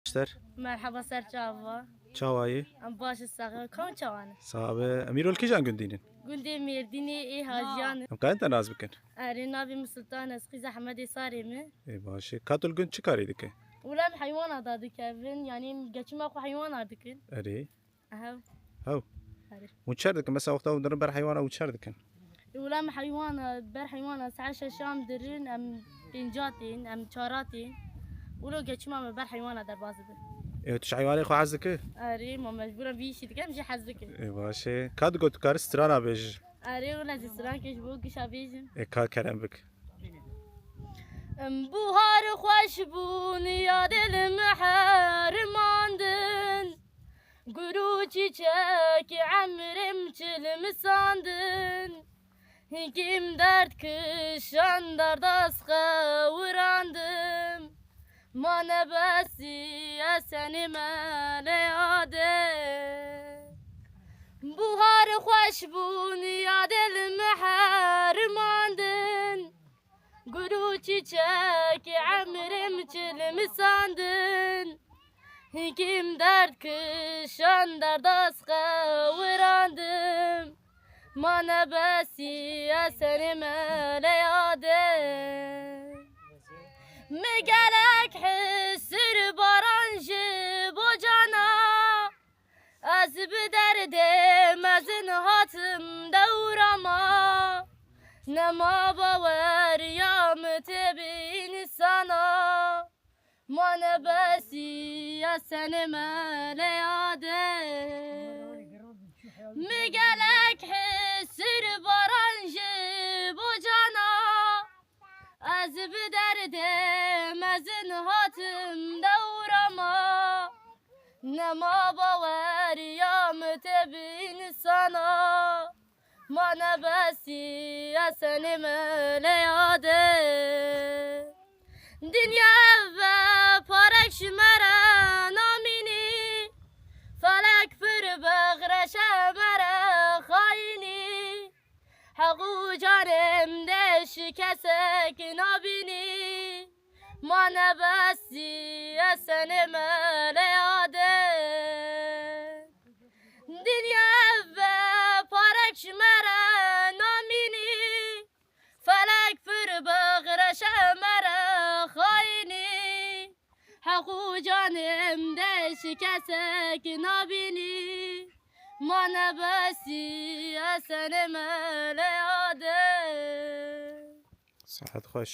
اشتر مرحبا سر چاوا چاوایی ام باش الساقه كم چوانه صعبه امیرول کی جان گندینین قندي ميرديني اي هاجيان ام کاین تناز بکن ارينا بمسلطان اسقي زحمد صارمه ای باشه کاتول گند چی کاری دکه ولا حيوان دادك كيفن يعني قچما اكو حيوان ادكن اری اهو هاو اري وچر دکن مثلا وقتا ودرن بر حیوان او چر دکن ولا حيوان بر حيوان ساعه شام درين ام بنجاتين ام چاراتين ولو قچما بر حيوان در بازده ای توش حیوانی خو عز دکه اري ما مجبورا بيشي دكن مش حزك ای باشه کات گوت کار استرانا بیج اري ولا زسران كش بو كش ابيجن ای کا کرم بک بوهار خوش بون یا دل محرماندن گرو çiçek عمرم çilimi sandın Kim dert kışan dardasqa urandım Mane besiye seni mele yade Buhar xoş bun ya dil محرماندن Guru çiçek amrim çilimi sandın Kim dert kışan dardasqa urandım Mana besiye seni mele yade Megelek hissir baranjı bocana Az bir derdim azin hatım devrama Nema baver ya mütebin sana Mane besiye seni mele yade Migelek hissir baranjı bocana Az bir derdim azin hatım devrama Nema baver ya mütebin sana Mane besiye seni mele yade Dünya ve parek şmere namini Felek fır beğreşe mere khayini Hagu canemde şikesek nabini Mane besiye seni mele yade Dünya ve parek şmere namini Felek fır beğreşe mere khayini Hagu canemde şikesek nabini Mane besiye seni mele yade صحت خوش